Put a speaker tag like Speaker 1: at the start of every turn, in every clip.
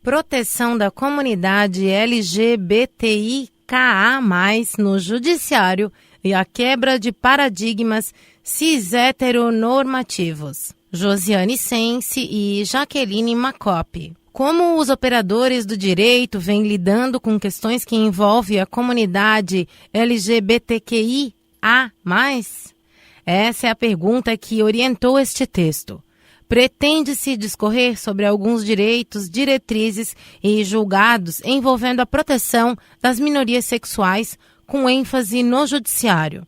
Speaker 1: Proteção da comunidade LGBTIQA+, no judiciário e a quebra de paradigmas cis-heteronormativos. Josiane Sense e Jaqueline Macopi. Como os operadores do direito vêm lidando com questões que envolvem a comunidade LGBTQIA+? Essa é a pergunta que orientou este texto. Pretende-se discorrer sobre alguns direitos, diretrizes e julgados envolvendo a proteção das minorias sexuais, com ênfase no judiciário.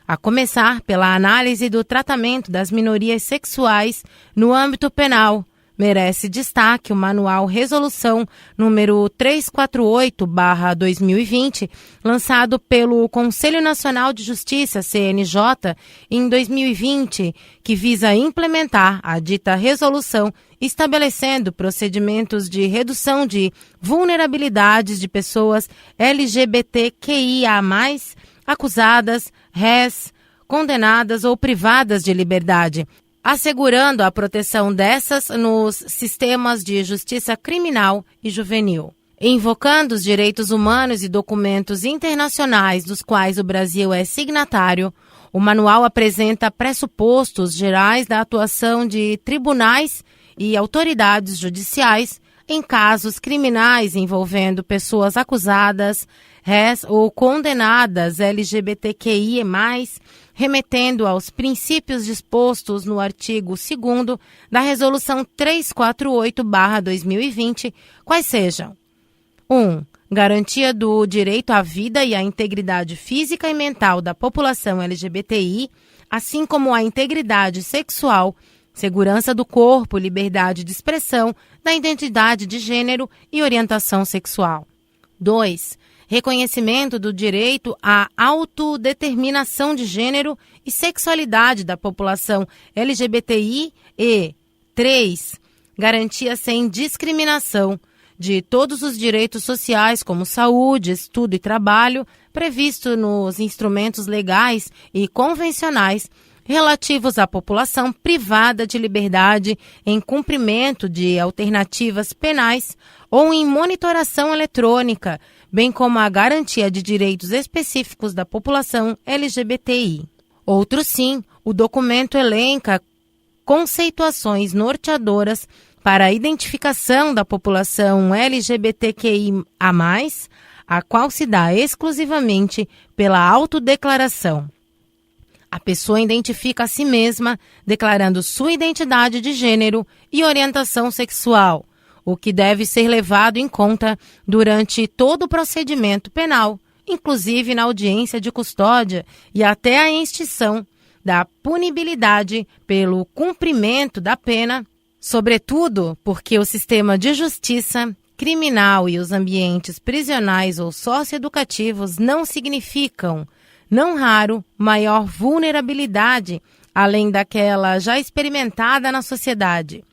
Speaker 1: A começar pela análise do tratamento das minorias sexuais no âmbito penal. Merece destaque o Manual Resolução número 348/2020, lançado pelo Conselho Nacional de Justiça, CNJ, em 2020, que visa implementar a dita resolução, estabelecendo procedimentos de redução de vulnerabilidades de pessoas LGBTQIA+, acusadas, rés, condenadas ou privadas de liberdade, assegurando a proteção dessas nos sistemas de justiça criminal e juvenil. Invocando os direitos humanos e documentos internacionais dos quais o Brasil é signatário, o manual apresenta pressupostos gerais da atuação de tribunais e autoridades judiciais em casos criminais envolvendo pessoas acusadas, rés ou condenadas LGBTQIA+, remetendo aos princípios dispostos no artigo 2º da Resolução 348/2020, quais sejam: 1. Garantia do direito à vida e à integridade física e mental da população LGBTI, assim como a integridade sexual, segurança do corpo, liberdade de expressão, da identidade de gênero e orientação sexual. 2. Reconhecimento do direito à autodeterminação de gênero e sexualidade da população LGBTI e 3. Garantia sem discriminação de todos os direitos sociais como saúde, estudo e trabalho previsto nos instrumentos legais e convencionais relativos à população privada de liberdade em cumprimento de alternativas penais ou em monitoração eletrônica, bem como a garantia de direitos específicos da população LGBTI. Outro sim, o documento elenca conceituações norteadoras para a identificação da população LGBTQIA+, a qual se dá exclusivamente pela autodeclaração. A pessoa identifica a si mesma, declarando sua identidade de gênero e orientação sexual, o que deve ser levado em conta durante todo o procedimento penal, inclusive na audiência de custódia e até a extinção da punibilidade pelo cumprimento da pena, sobretudo porque o sistema de justiça criminal e os ambientes prisionais ou socioeducativos não significam, não raro, maior vulnerabilidade, além daquela já experimentada na sociedade.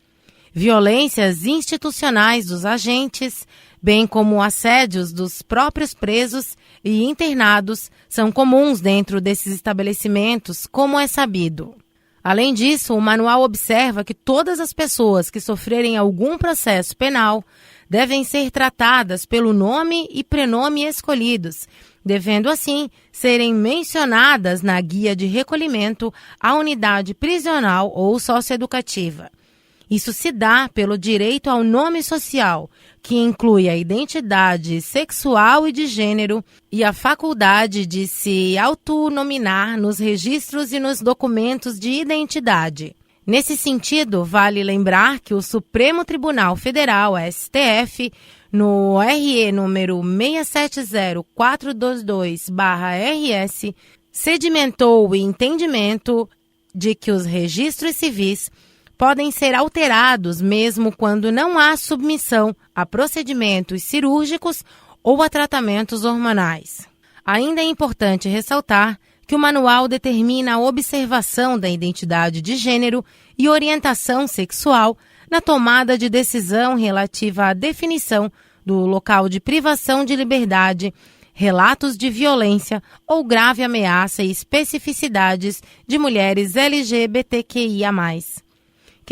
Speaker 1: Violências institucionais dos agentes, bem como assédios dos próprios presos e internados, são comuns dentro desses estabelecimentos, como é sabido. Além disso, o manual observa que todas as pessoas que sofrerem algum processo penal devem ser tratadas pelo nome e prenome escolhidos, devendo assim serem mencionadas na guia de recolhimento à unidade prisional ou socioeducativa. Isso se dá pelo direito ao nome social, que inclui a identidade sexual e de gênero e a faculdade de se autonominar nos registros e nos documentos de identidade. Nesse sentido, vale lembrar que o Supremo Tribunal Federal, STF, no RE número 670422/RS, sedimentou o entendimento de que os registros civis podem ser alterados mesmo quando não há submissão a procedimentos cirúrgicos ou a tratamentos hormonais. Ainda é importante ressaltar que o manual determina a observação da identidade de gênero e orientação sexual na tomada de decisão relativa à definição do local de privação de liberdade, relatos de violência ou grave ameaça e especificidades de mulheres LGBTQIA+.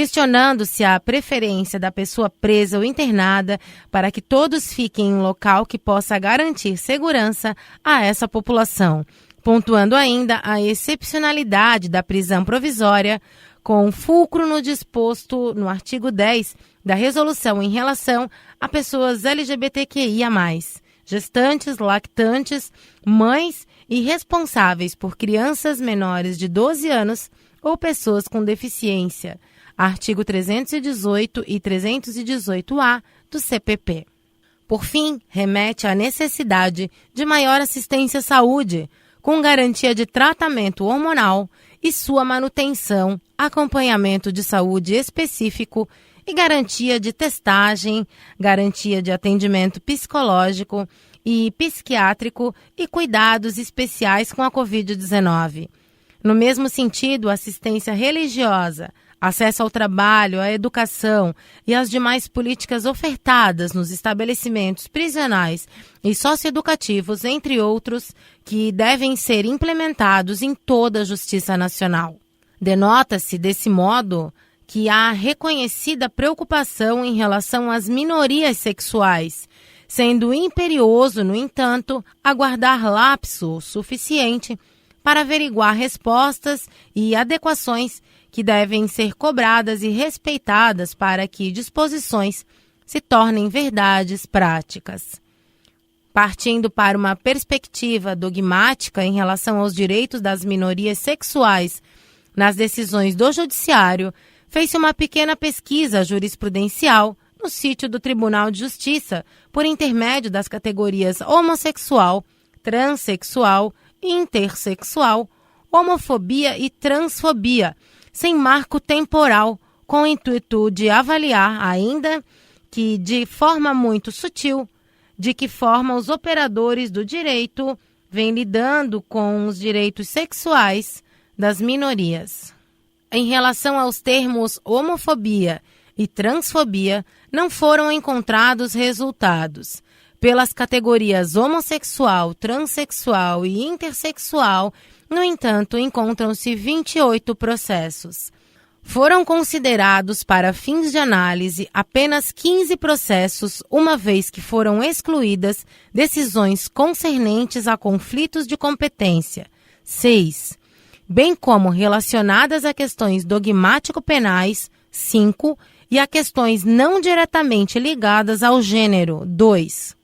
Speaker 1: questionando se há preferência da pessoa presa ou internada para que todos fiquem em um local que possa garantir segurança a essa população, pontuando ainda a excepcionalidade da prisão provisória, com fulcro no disposto no artigo 10 da resolução em relação a pessoas LGBTQIA+, gestantes, lactantes, mães e responsáveis por crianças menores de 12 anos ou pessoas com deficiência, artigo 318 e 318-A do CPP. Por fim, remete à necessidade de maior assistência à saúde, com garantia de tratamento hormonal e sua manutenção, acompanhamento de saúde específico e garantia de testagem, garantia de atendimento psicológico e psiquiátrico e cuidados especiais com a Covid-19. No mesmo sentido, assistência religiosa, acesso ao trabalho, à educação e às demais políticas ofertadas nos estabelecimentos prisionais e socioeducativos, entre outros, que devem ser implementados em toda a Justiça Nacional. Denota-se, desse modo, que há reconhecida preocupação em relação às minorias sexuais, sendo imperioso, no entanto, aguardar lapso suficiente para averiguar respostas e adequações que devem ser cobradas e respeitadas para que disposições se tornem verdades práticas. Partindo para uma perspectiva dogmática em relação aos direitos das minorias sexuais nas decisões do Judiciário, fez-se uma pequena pesquisa jurisprudencial no sítio do Tribunal de Justiça, por intermédio das categorias homossexual, transexual, intersexual, homofobia e transfobia, sem marco temporal, com o intuito de avaliar, ainda que de forma muito sutil, de que forma os operadores do direito vêm lidando com os direitos sexuais das minorias. Em relação aos termos homofobia e transfobia, não foram encontrados resultados. Pelas categorias homossexual, transexual e intersexual, no entanto, encontram-se 28 processos. Foram considerados para fins de análise apenas 15 processos, uma vez que foram excluídas decisões concernentes a conflitos de competência, 6, bem como relacionadas a questões dogmático-penais, 5, e a questões não diretamente ligadas ao gênero, 2.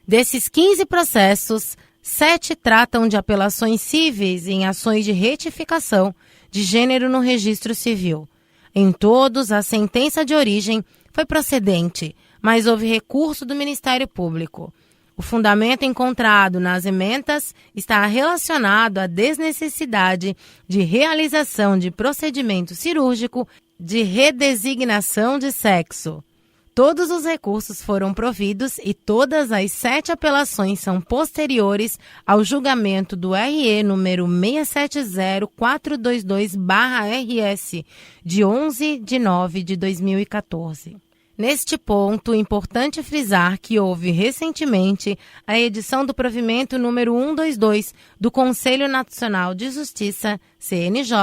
Speaker 1: Desses 15 processos, 7 tratam de apelações cíveis em ações de retificação de gênero no registro civil. Em todos, a sentença de origem foi procedente, mas houve recurso do Ministério Público. O fundamento encontrado nas ementas está relacionado à desnecessidade de realização de procedimento cirúrgico de redesignação de sexo. Todos os recursos foram providos e todas as 7 apelações são posteriores ao julgamento do RE número 670422/RS, de 11 de 9 de 2014. Neste ponto, é importante frisar que houve recentemente a edição do provimento número 122 do Conselho Nacional de Justiça, CNJ,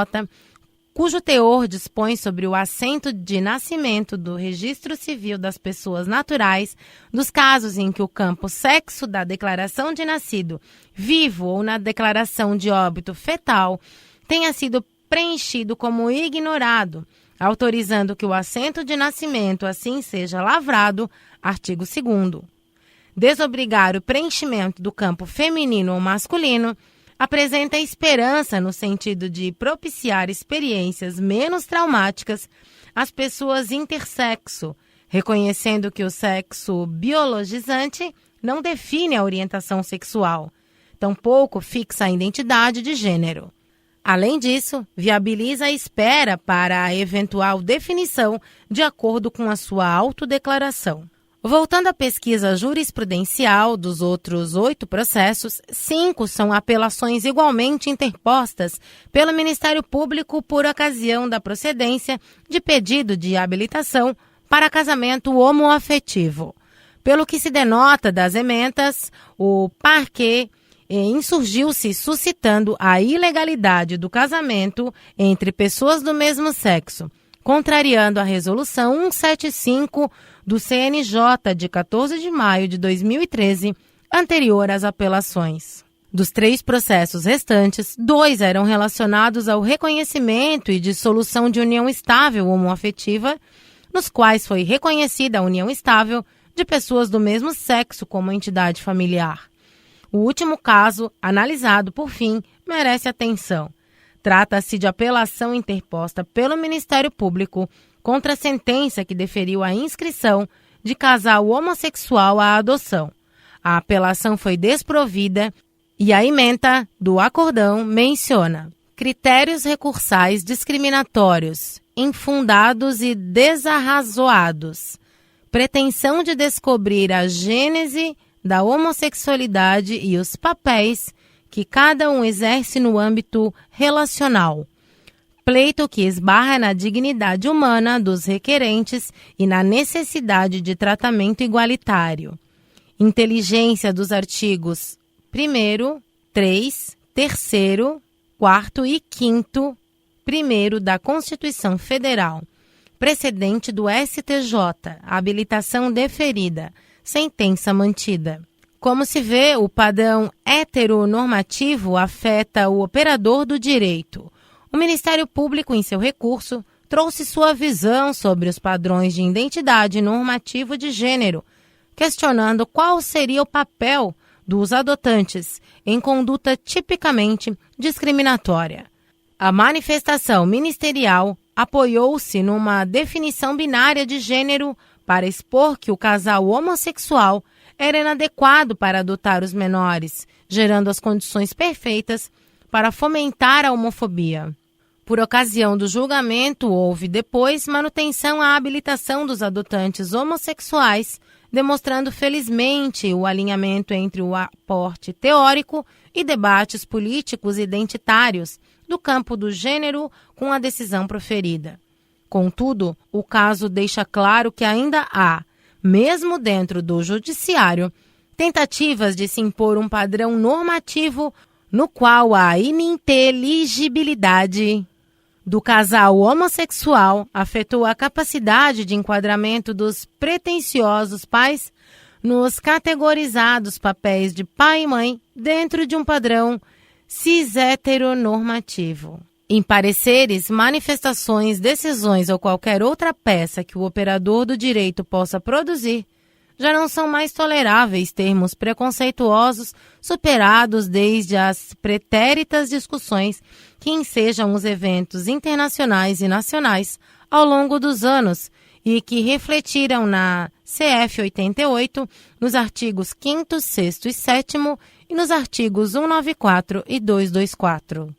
Speaker 1: cujo teor dispõe sobre o assento de nascimento do Registro Civil das Pessoas Naturais, dos casos em que o campo sexo da declaração de nascido vivo ou na declaração de óbito fetal tenha sido preenchido como ignorado, autorizando que o assento de nascimento assim seja lavrado, artigo 2º. Desobrigar o preenchimento do campo feminino ou masculino apresenta esperança no sentido de propiciar experiências menos traumáticas às pessoas intersexo, reconhecendo que o sexo biologizante não define a orientação sexual, tampouco fixa a identidade de gênero. Além disso, viabiliza a espera para a eventual definição de acordo com a sua autodeclaração. Voltando à pesquisa jurisprudencial dos outros 8 processos, 5 são apelações igualmente interpostas pelo Ministério Público por ocasião da procedência de pedido de habilitação para casamento homoafetivo. Pelo que se denota das ementas, o parquet insurgiu-se suscitando a ilegalidade do casamento entre pessoas do mesmo sexo, contrariando a Resolução 175 do CNJ de 14 de maio de 2013, anterior às apelações. Dos 3 processos restantes, 2 eram relacionados ao reconhecimento e dissolução de união estável homoafetiva, nos quais foi reconhecida a união estável de pessoas do mesmo sexo como entidade familiar. O último caso, analisado por fim, merece atenção. Trata-se de apelação interposta pelo Ministério Público contra a sentença que deferiu a inscrição de casal homossexual à adoção. A apelação foi desprovida e a ementa do acórdão menciona critérios recursais discriminatórios, infundados e desarrazoados, pretensão de descobrir a gênese da homossexualidade e os papéis que cada um exerce no âmbito relacional, pleito que esbarra na dignidade humana dos requerentes e na necessidade de tratamento igualitário. Inteligência dos artigos 1º, 3, 3º, 4º e 5º, 1º da Constituição Federal, precedente do STJ, habilitação deferida, sentença mantida. Como se vê, o padrão heteronormativo afeta o operador do direito. O Ministério Público, em seu recurso, trouxe sua visão sobre os padrões de identidade normativo de gênero, questionando qual seria o papel dos adotantes em conduta tipicamente discriminatória. A manifestação ministerial apoiou-se numa definição binária de gênero para expor que o casal homossexual era inadequado para adotar os menores, gerando as condições perfeitas para fomentar a homofobia. Por ocasião do julgamento, houve depois manutenção à habilitação dos adotantes homossexuais, demonstrando felizmente o alinhamento entre o aporte teórico e debates políticos identitários do campo do gênero com a decisão proferida. Contudo, o caso deixa claro que ainda há, mesmo dentro do judiciário, tentativas de se impor um padrão normativo no qual a ininteligibilidade do casal homossexual afetou a capacidade de enquadramento dos pretensiosos pais nos categorizados papéis de pai e mãe dentro de um padrão cis-heteronormativo. Em pareceres, manifestações, decisões ou qualquer outra peça que o operador do direito possa produzir, já não são mais toleráveis termos preconceituosos superados desde as pretéritas discussões que ensejam os eventos internacionais e nacionais ao longo dos anos e que refletiram na CF 88, nos artigos 5º, 6º e 7º e nos artigos 194 e 224.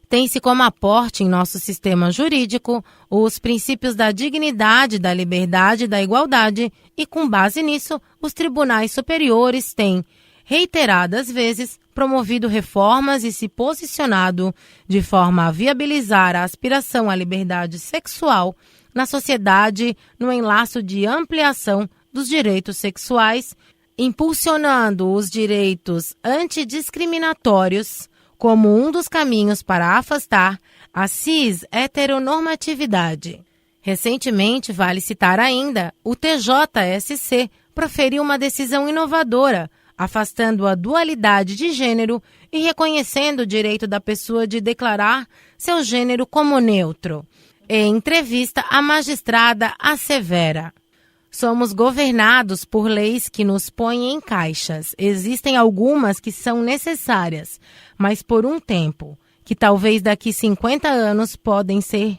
Speaker 1: Tem-se como aporte em nosso sistema jurídico os princípios da dignidade, da liberdade e da igualdade e, com base nisso, os tribunais superiores têm, reiteradas vezes, promovido reformas e se posicionado de forma a viabilizar a aspiração à liberdade sexual na sociedade no enlaço de ampliação dos direitos sexuais, impulsionando os direitos antidiscriminatórios como um dos caminhos para afastar a cis-heteronormatividade. Recentemente, vale citar ainda, o TJSC proferiu uma decisão inovadora, afastando a dualidade de gênero e reconhecendo o direito da pessoa de declarar seu gênero como neutro. Em entrevista, a magistrada assevera: somos governados por leis que nos põem em caixas. Existem algumas que são necessárias, mas por um tempo, que talvez daqui 50 anos podem ser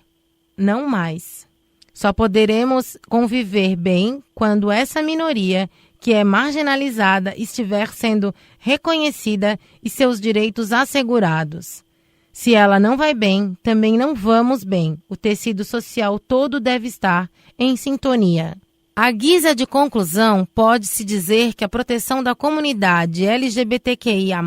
Speaker 1: não mais. Só poderemos conviver bem quando essa minoria, que é marginalizada, estiver sendo reconhecida e seus direitos assegurados. Se ela não vai bem, também não vamos bem. O tecido social todo deve estar em sintonia. À guisa de conclusão, pode-se dizer que a proteção da comunidade LGBTQIA+,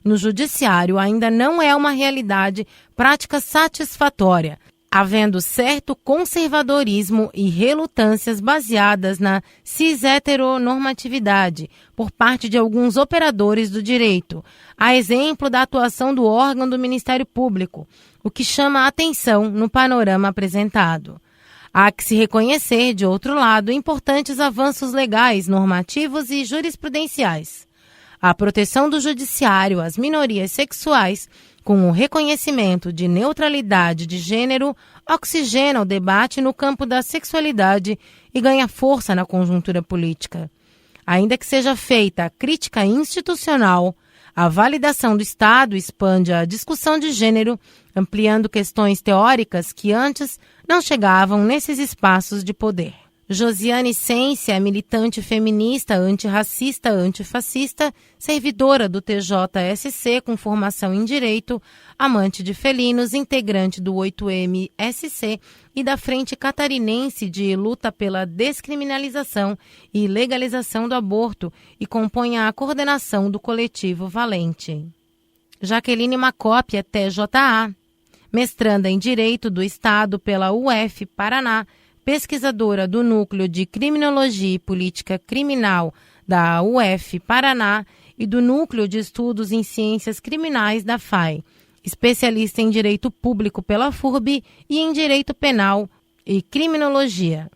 Speaker 1: no judiciário ainda não é uma realidade prática satisfatória, havendo certo conservadorismo e relutâncias baseadas na cis-heteronormatividade por parte de alguns operadores do direito, a exemplo da atuação do órgão do Ministério Público, o que chama a atenção no panorama apresentado. Há que se reconhecer, de outro lado, importantes avanços legais, normativos e jurisprudenciais. A proteção do judiciário às minorias sexuais, com o reconhecimento de neutralidade de gênero, oxigena o debate no campo da sexualidade e ganha força na conjuntura política. Ainda que seja feita a crítica institucional, a validação do Estado expande a discussão de gênero, ampliando questões teóricas que antes não chegavam nesses espaços de poder. Josiane Sense é militante feminista, antirracista, antifascista, servidora do TJSC com formação em Direito, amante de felinos, integrante do 8MSC e da Frente Catarinense de Luta pela Descriminalização e Legalização do Aborto e compõe a coordenação do coletivo Valente. Jaqueline Macópia, TJA, mestranda em Direito do Estado pela UF Paraná, pesquisadora do Núcleo de Criminologia e Política Criminal da UF Paraná e do Núcleo de Estudos em Ciências Criminais da FAI, especialista em Direito Público pela FURB e em Direito Penal e Criminologia.